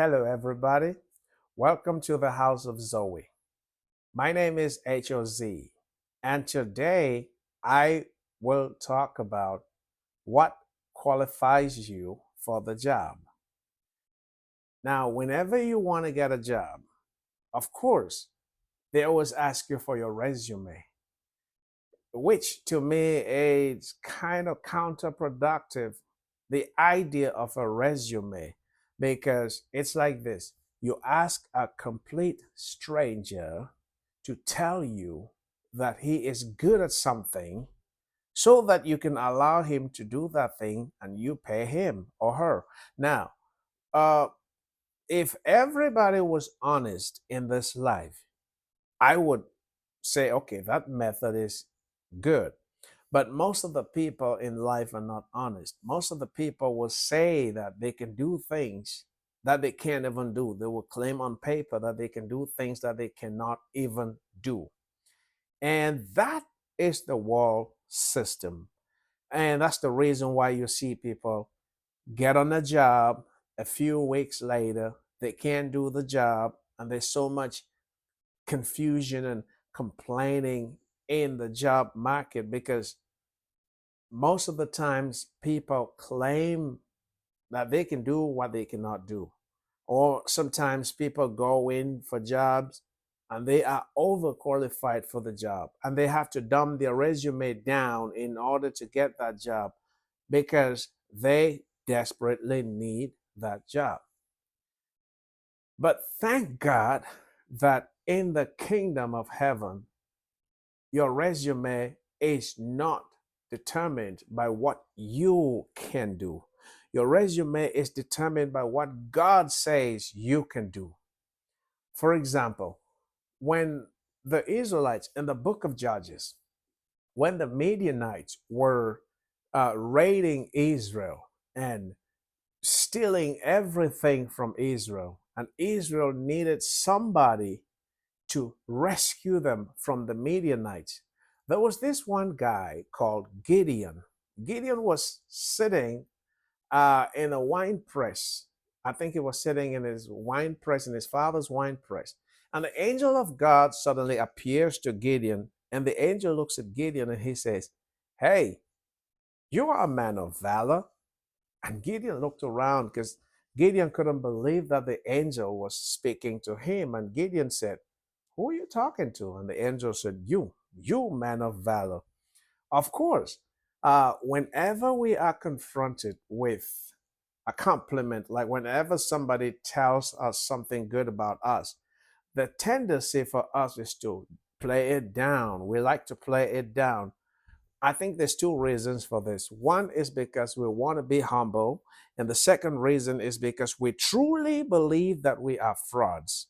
Hello, everybody. Welcome to the House of Zoe. My name is HOZ, and today I will talk about what qualifies you for the job. Now, whenever you want to get a job, of course, they always ask you for your resume, which to me is kind of counterproductive. The idea of a resume, because it's like this: you ask a complete stranger to tell you that he is good at something so that you can allow him to do that thing and you pay him or her. Now, uh, if everybody was honest in this life, I would say, okay, that method is good. But most of the people in life are not honest. Most of the people will say that they can do things that they can't even do. They will claim on paper that they can do things that they cannot even do. And that is the world system. And that's the reason why you see people get on a job a few weeks later, they can't do the job, and there's so much confusion and complaining in the job market because most of the times people claim that they can do what they cannot do. Or sometimes people go in for jobs and they are overqualified for the job and they have to dumb their resume down in order to get that job because they desperately need that job. But thank God that in the kingdom of heaven, your resume is not determined by what you can do. Your resume is determined by what God says you can do. For example, when the Israelites in the book of Judges, when the Midianites were raiding Israel and stealing everything from Israel, and Israel needed somebody to rescue them from the Midianites. There was this one guy called Gideon. Gideon was sitting in a wine press. I think he was sitting in his wine press, in his father's wine press. And the angel of God suddenly appears to Gideon. And the angel looks at Gideon and he says, "Hey, you are a man of valor." And Gideon looked around because Gideon couldn't believe that the angel was speaking to him. And Gideon said, "Who are you talking to?" And the angel said, you man of valor. Of course, whenever we are confronted with a compliment, like whenever somebody tells us something good about us, the tendency for us is to play it down. We like to play it down. I think there's two reasons for this. One is because we want to be humble, and the second reason is because we truly believe that we are frauds.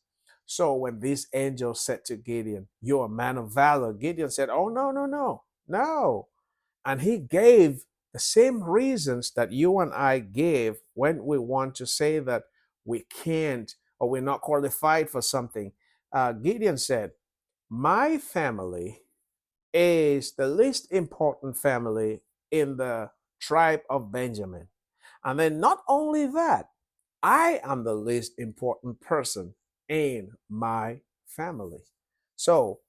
So when this angel said to Gideon, "You're a man of valor," Gideon said, "Oh, no, no, no, no." And he gave the same reasons that you and I gave when we want to say that we can't or we're not qualified for something. Gideon said, "My family is the least important family in the tribe of Benjamin. And then not only that, I am the least important person in my family." So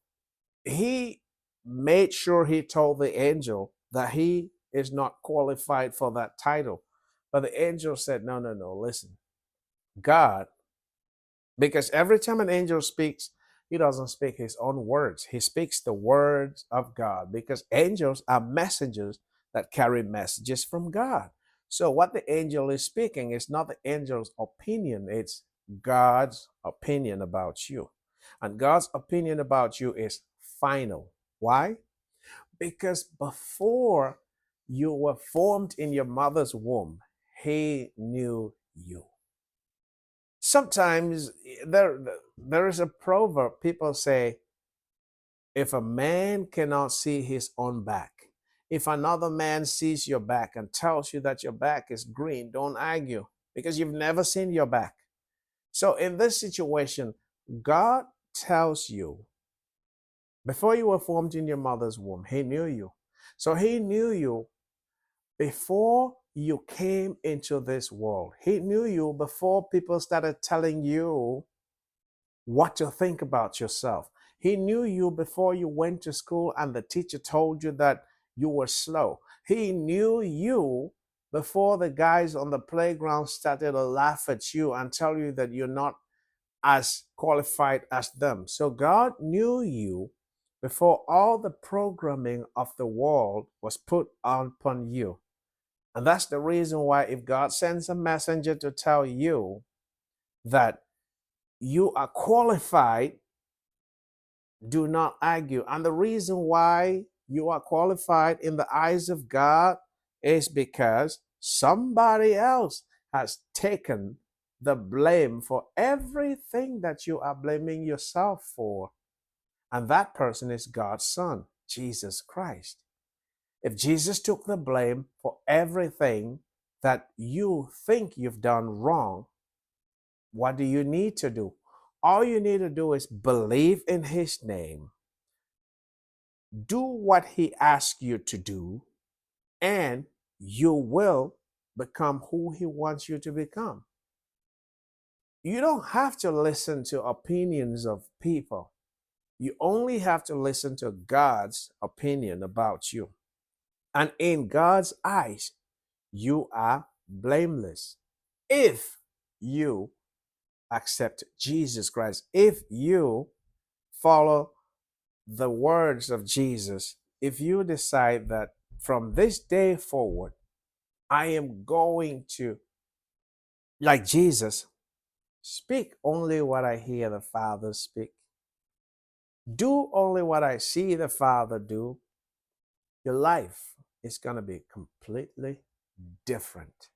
he made sure he told the angel that he is not qualified for that title. But the angel said, "No, no, no, listen. God, because every time an angel speaks, he doesn't speak his own words. He speaks the words of God because angels are messengers that carry messages from God. So what the angel is speaking is not the angel's opinion, it's God's opinion about you. And God's opinion about you is final. Why? Because before you were formed in your mother's womb, he knew you. Sometimes there is a proverb. People say, if a man cannot see his own back, if another man sees your back and tells you that your back is green, don't argue because you've never seen your back. So in this situation, God tells you before you were formed in your mother's womb, he knew you. So he knew you before you came into this world. He knew you before people started telling you what to think about yourself. He knew you before you went to school and the teacher told you that you were slow. He knew you before the guys on the playground started to laugh at you and tell you that you're not as qualified as them. So God knew you before all the programming of the world was put upon you. And that's the reason why if God sends a messenger to tell you that you are qualified, do not argue. And the reason why you are qualified in the eyes of God is because somebody else has taken the blame for everything that you are blaming yourself for. And that person is God's Son, Jesus Christ. If Jesus took the blame for everything that you think you've done wrong, what do you need to do? All you need to do is believe in his name, do what he asks you to do, and you will become who he wants you to become. You don't have to listen to opinions of people. You only have to listen to God's opinion about you. And in God's eyes, you are blameless. If you accept Jesus Christ, if you follow the words of Jesus, if you decide that from this day forward, I am going to, like Jesus, speak only what I hear the Father speak, do only what I see the Father do, your life is going to be completely different.